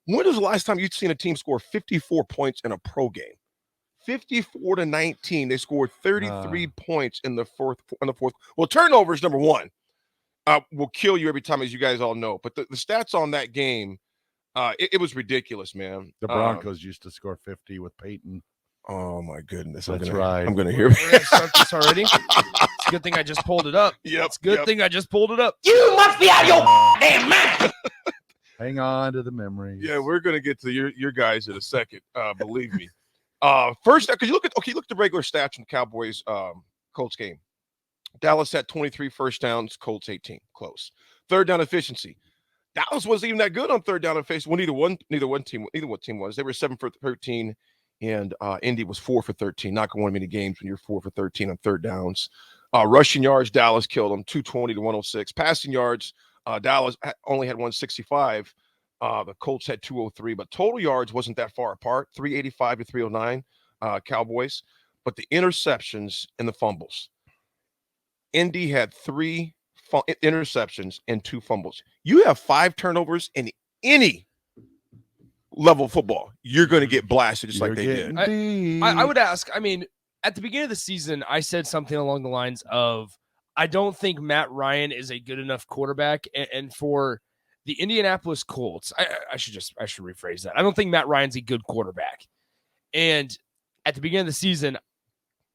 When was the last time you'd seen a team score 54 points in a pro game? 54-19. They scored 33 points in the fourth. Well, turnovers, number one, will kill you every time, as you guys all know. But the stats on that game, it was ridiculous, man. The Broncos used to score 50 with Peyton. Oh, my goodness. That's right. I'm going to hear We're going to start this already. It's a good thing I just pulled it up. Yep, it's a good thing I just pulled it up. You must be out of your damn mind. Hang on to the memories. Yeah, we're going to get to your guys in a second. Believe me. First, because you look at the regular stats from the Cowboys Colts game. Dallas had 23 first downs, Colts 18. Close. Third down efficiency. Dallas wasn't even that good on third down efficiency. Well, neither one team was. They were 7 for 13, and Indy was 4 for 13. Not going to win many games when you're 4 for 13 on third downs. Rushing yards, Dallas killed them 220 to 106. Passing yards, Dallas only had 165. The Colts had 203, but total yards wasn't that far apart, 385 to 309, Cowboys. But the interceptions and the fumbles. Indy had 3 interceptions and 2 fumbles. You have 5 turnovers in any level of football, you're going to get blasted just like they did. I would ask, I mean, at the beginning of the season, I said something along the lines of, I don't think Matt Ryan is a good enough quarterback. And for the Indianapolis Colts, I should rephrase that. I don't think Matt Ryan's a good quarterback. And at the beginning of the season,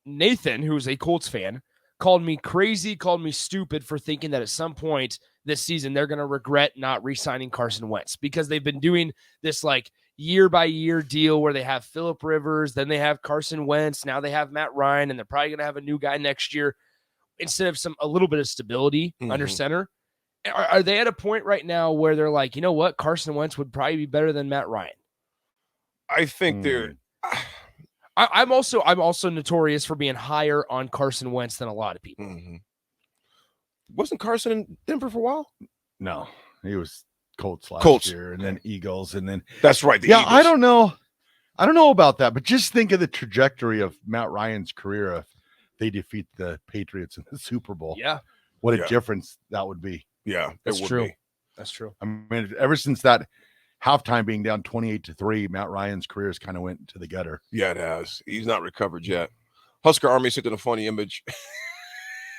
Nathan, who is a Colts fan, called me crazy, called me stupid for thinking that at some point this season they're going to regret not re-signing Carson Wentz, because they've been doing this like year-by-year deal where they have Phillip Rivers, then they have Carson Wentz, now they have Matt Ryan, and they're probably going to have a new guy next year instead of a little bit of stability under center. Are they at a point right now where they're like, you know what, Carson Wentz would probably be better than Matt Ryan? I think they're... I'm also notorious for being higher on Carson Wentz than a lot of people. Wasn't Carson in Denver for a while? No, he was Colts last year, and then Eagles, and then that's right. Eagles. I don't know about that, but just think of the trajectory of Matt Ryan's career if they defeat the Patriots in the Super Bowl. Yeah, what a difference that would be. Yeah, that's true. That's true. I mean, ever since that halftime being down 28-3, Matt Ryan's career has kind of went to the gutter. Yeah, it has. He's not recovered yet. Husker Army sent in a funny image.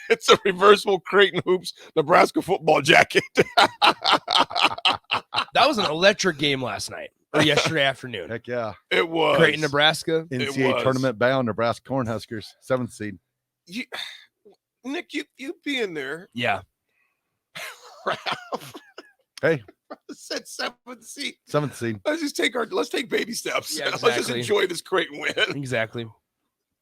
It's a reversible Creighton Hoops Nebraska football jacket. That was an electric game last night or yesterday afternoon. Heck yeah. It was. Creighton, Nebraska. NCAA tournament bound Nebraska cornhuskers, 7th seed. Nick, you be in there. Yeah. Raff. Hey. Said 7th seed. 7th seed. Let's take baby steps. Yeah, exactly. Let's just enjoy this Creighton win. Exactly.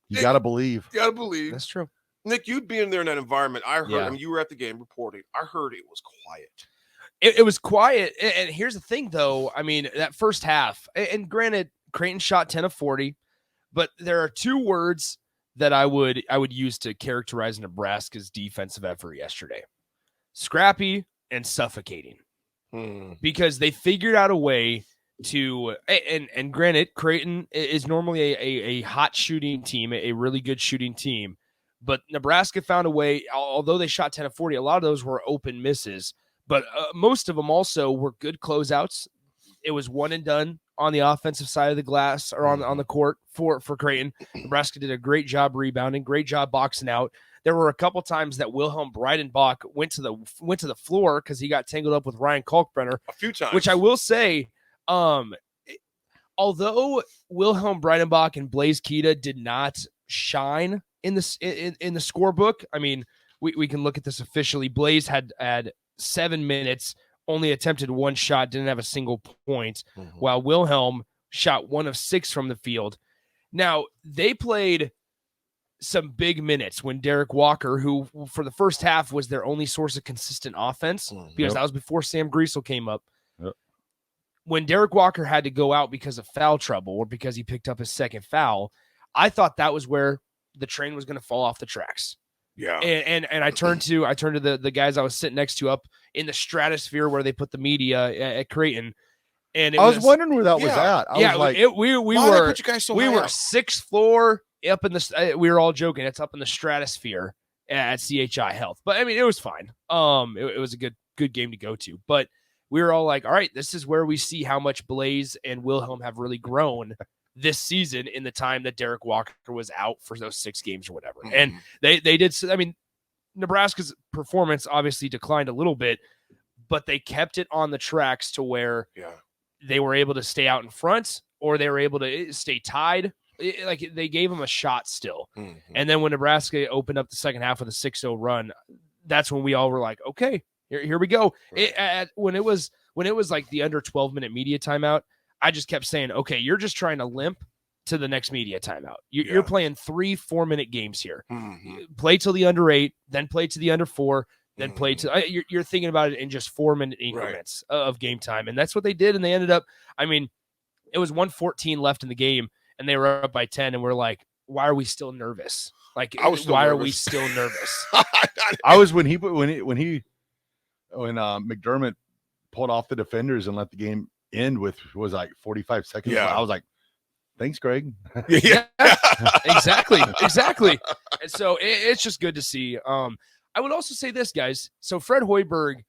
You got to believe. You got to believe. That's true. Nick, you'd be in there in that environment. I heard him. You were at the game reporting. I heard it was quiet. It was quiet. And here's the thing, though. I mean, that first half, and granted, Creighton shot 10 of 40, but there are 2 words that I would use to characterize Nebraska's defensive effort yesterday: scrappy and suffocating. Because they figured out a way to, and granted, Creighton is normally a hot shooting team, a really good shooting team, but Nebraska found a way. Although they shot 10 of 40, a lot of those were open misses, but most of them also were good closeouts. It was one and done on the offensive side of the glass or on the court for Creighton. Nebraska did a great job rebounding, great job boxing out. There were a couple times that Wilhelm Breidenbach went to the floor because he got tangled up with Ryan Kalkbrenner a few times. Which I will say, although Wilhelm Breidenbach and Blaze Keita did not shine in the scorebook, I mean, we can look at this officially. Blaze had 7 minutes, only attempted 1 shot, didn't have a single point, while Wilhelm shot 1 of 6 from the field. Now, they played some big minutes when Derek Walker, who for the first half was their only source of consistent offense, because that was before Sam Griesel came up. When Derek Walker had to go out because of foul trouble or because he picked up his second foul, I thought that was where the train was going to fall off the tracks. Yeah. And I turned to the guys I was sitting next to up in the stratosphere where they put the media at Creighton. And I was wondering where that was at. We were 6th floor up in the. We were all joking. It's up in the stratosphere at CHI Health, but I mean it was fine. It was a good game to go to. But we were all like, all right, this is where we see how much Blaze and Wilhelm have really grown this season in the time that Derek Walker was out for those 6 games or whatever. Mhm. And they did. I mean, Nebraska's performance obviously declined a little bit, but they kept it on the tracks to where they were able to stay out in front, or they were able to stay tied. Like they gave them a shot still. Mhm. And then when Nebraska opened up the second half with a 6-0 run, that's when we all were like, okay, here we go. Right. When it was like the under 12-minute media timeout, I just kept saying, okay, you're just trying to limp to the next media timeout. You're playing 3 4-minute games here. Mhm. Play till the under 8, then play to the under 4, then play Mm-hmm. to you're thinking about it in just 4-minute increments of game time. And that's what they did. And they ended up, I mean, it was 1:14 left in the game and they were up by 10. And we're like, why are we still nervous? Like, I was still why are nervous. we still nervous? I was when McDermott pulled off the defenders and let the game end with was like 45 seconds. Yeah. I was like, thanks, Greg. Yeah. Exactly. And so it's just good to see. I would also say this, guys. So Fred Hoiberg,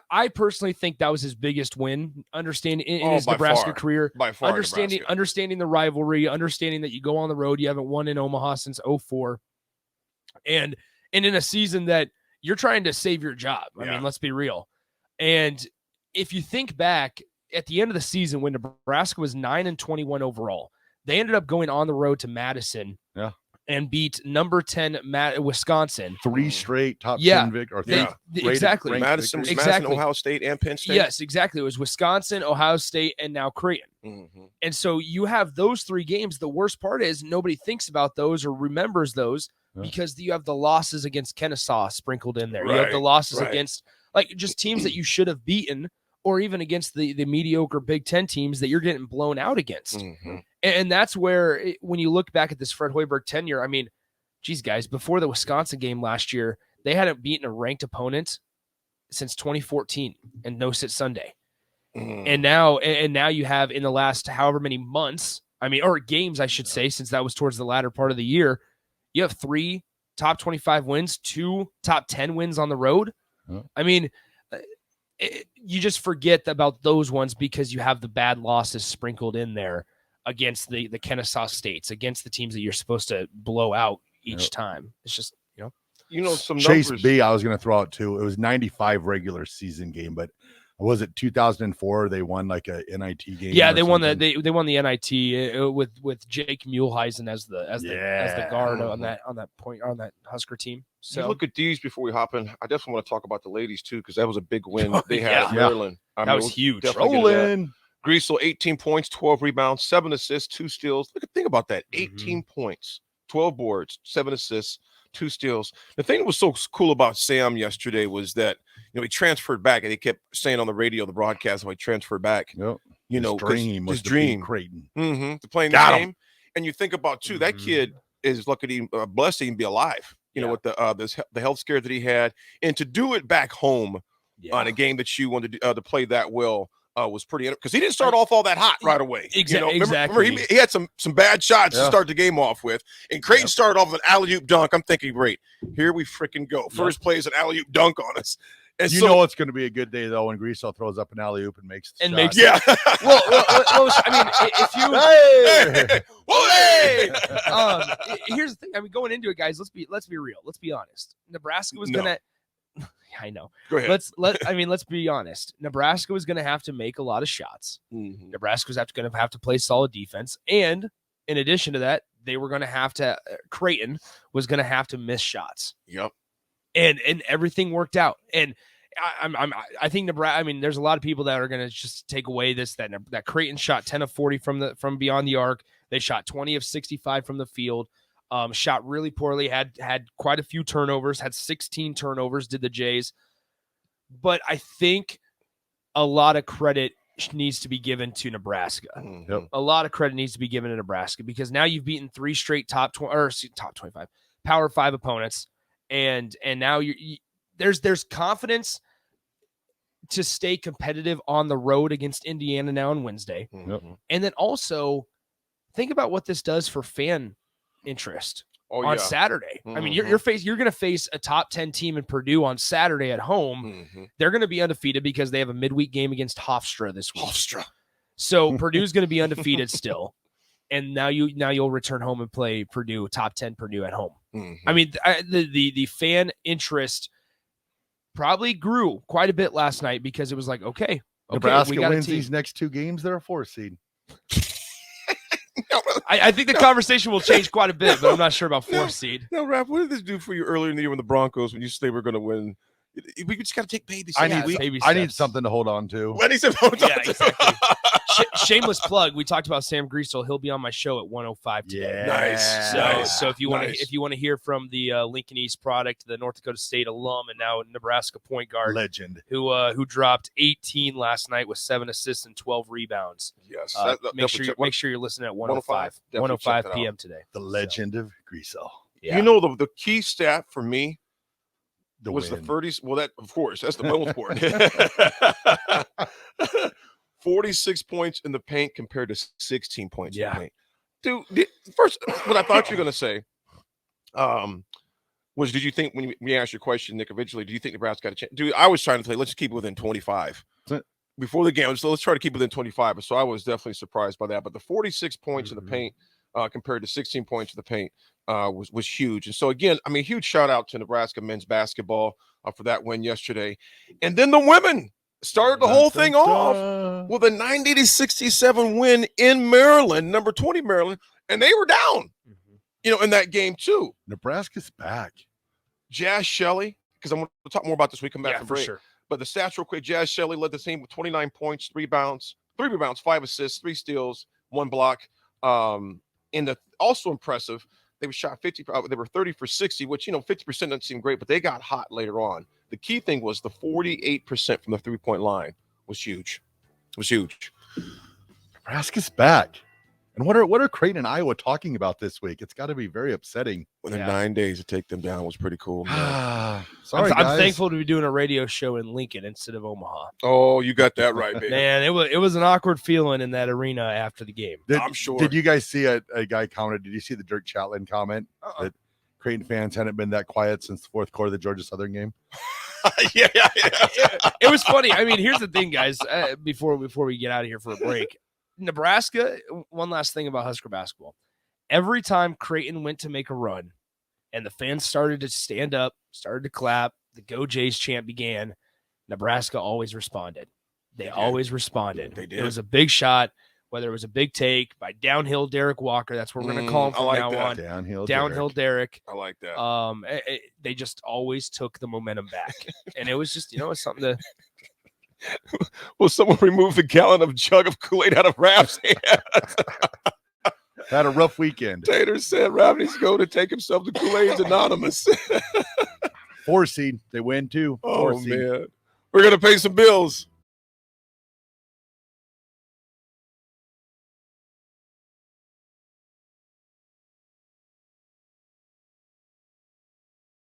I personally think that was his biggest win, understanding in his by Nebraska far. career. By far, Understanding the rivalry, understanding that you go on the road, you haven't won in Omaha since 2004, and in a season that you're trying to save your job. I mean, let's be real. And if you think back at the end of the season when Nebraska was 9-21 overall, they ended up going on the road to Madison. And beat number 10 Wisconsin. 3 straight top 10 exactly. Madison, Ohio State, and Penn State. Yes, exactly. It was Wisconsin, Ohio State, and now Creighton. Mm-hmm. And so you have those 3 games. The worst part is nobody thinks about those or remembers those because you have the losses against Kennesaw sprinkled in there. You have the losses against like just teams that you should have beaten, or even against the mediocre Big Ten teams that you're getting blown out against. Mm-hmm. And that's where, when you look back at this Fred Hoiberg tenure, I mean, geez, guys, before the Wisconsin game last year, they hadn't beaten a ranked opponent since 2014 and No Sit Sunday. Mm. And now you have in the last however many months, I mean, or games, I should say, since that was towards the latter part of the year, you have 3 top 25 wins, 2 top 10 wins on the road. I mean, you just forget about those ones because you have the bad losses sprinkled in there against the Kennesaw States, against the teams that you're supposed to blow out each time. It's just, some Chase numbers. B, I was going to throw out too. It was 95 regular season game, but was it 2004? They won like a NIT game. Yeah, they won they won the NIT with Jake Muehlheisen as the guard on that Husker team. So you look at these before we hop in. I definitely want to talk about the ladies too, because that was a big win they had at Maryland. That was huge. Rolling. Griesel, 18 points, 12 rebounds, 7 assists, 2 steals. Think about that. 18 points, 12 boards, 7 assists, 2 steals. The thing that was so cool about Sam yesterday was that, he transferred back, and he kept saying on the radio, the broadcast, how he transferred back. Yep. His dream. Creighton. To play in the game. And you think about, too, that kid is lucky to blessed to even be alive, with the health scare that he had. And to do it back home on a game that you wanted to play that well, was pretty, because he didn't start off all that hot right away. Exactly. Remember he had some bad shots to start the game off with, and Creighton started off with an alley-oop dunk. I'm thinking, great, here we freaking go. First play is an alley-oop dunk on us. And you know it's going to be a good day though when Griesel throws up an alley-oop and makes the shot. Well, I mean, if you here's the thing. I mean, going into it, guys, let's be real. Let's be honest. Nebraska was gonna. I know. Go ahead. Let's be honest. Nebraska was going to have to make a lot of shots. Mm-hmm. Nebraska was going to have to play solid defense, and in addition to that, they were going to have to. Creighton was going to have to miss shots. Yep. And everything worked out. And I think Nebraska. I mean, there's a lot of people that are going to just take away that Creighton shot 10 of 40 from beyond the arc. They shot 20 of 65 from the field. Shot really poorly, had quite a few turnovers, had 16 turnovers, did the Jays. But I think a lot of credit needs to be given to Nebraska. Yep. A lot of credit needs to be given to Nebraska because now you've beaten 3 straight top 25 Power 5 opponents, and now there's confidence to stay competitive on the road against Indiana now on Wednesday. Yep. And then also think about what this does for fan interest. on Saturday. I mean, you're going to face a top 10 team in Purdue on Saturday at home. They're going to be undefeated because they have a midweek game against Hofstra this week. So Purdue's going to be undefeated still. And now you'll return home and play Purdue, top 10 Purdue at home. I mean, the fan interest probably grew quite a bit last night because it was like, okay, Nebraska wins these next 2 games. They're a 4 seed. I think the conversation will change quite a bit, but I'm not sure about 4 seed. Now, Raff, what did this do for you earlier in the year with the Broncos when you say we're going to win? We just got to take baby steps. I need something to hold on to. Exactly. Shameless plug. We talked about Sam Greasel. He'll be on my show at 105 today. Nice. So if you want to hear from the Lincoln East product, the North Dakota State alum and now Nebraska point guard legend who dropped 18 last night with 7 assists and 12 rebounds. Yes. Make sure you're listening at 105 p.m. today. The legend of Greasel. Yeah. You know the key stat for me was win. the 30s. Well, that of course that's the most important. 46 points in the paint compared to 16 points in the paint. Dude, first, what I thought you were going to say was, did you think when we asked your question, Nick, eventually, do you think Nebraska got a chance? Dude, I was trying to say, let's just keep it within 25. Before the game, so let's try to keep it within 25. So I was definitely surprised by that. But the 46 points in the paint compared to 16 points in the paint was huge. And so, again, I mean, huge shout-out to Nebraska men's basketball for that win yesterday. And then the women started the whole thing off with a 90-67 win in Maryland, number 20 Maryland, and they were down, in that game too. Nebraska's back. Jazz Shelley, because I'm going to talk more about this when we come back from break. Sure. But the stats real quick, Jazz Shelley led the team with 29 points, 3 rebounds, 5 assists, 3 steals, 1 block. Also impressive, they were shot 50. They were 30 for 60, which 50% doesn't seem great, but they got hot later on. The key thing was the 48% from the 3-point line was huge. It was huge. Nebraska's back. And what are Creighton and Iowa talking about this week? It's got to be very upsetting. Within 9 days to take them down was pretty cool. I'm thankful to be doing a radio show in Lincoln instead of Omaha. Oh, you got that right, baby. Man, it was an awkward feeling in that arena after the game. I'm sure. Did you guys see a guy commented? Did you see the Dirk Chatelain comment that Creighton fans hadn't been that quiet since the 4th quarter of the Georgia Southern game? Yeah. It was funny. I mean, here's the thing, guys. Before we get out of here for a break, Nebraska. One last thing about Husker basketball: every time Creighton went to make a run, and the fans started to stand up, started to clap, the "Go Jays" chant began. Nebraska always responded. They always responded. They did. It was a big shot, whether it was a big take by downhill Derek Walker. That's what we're going to call him from now on. Downhill Derek. I like that. They just always took the momentum back, and it was just it's something to. Will someone remove the gallon of jug of Kool-Aid out of Raff's hands? Had a rough weekend. Tater said Raff needs to go to take himself to Kool-Aid's Anonymous. 4 seed. They win too. Oh, man. We're going to pay some bills.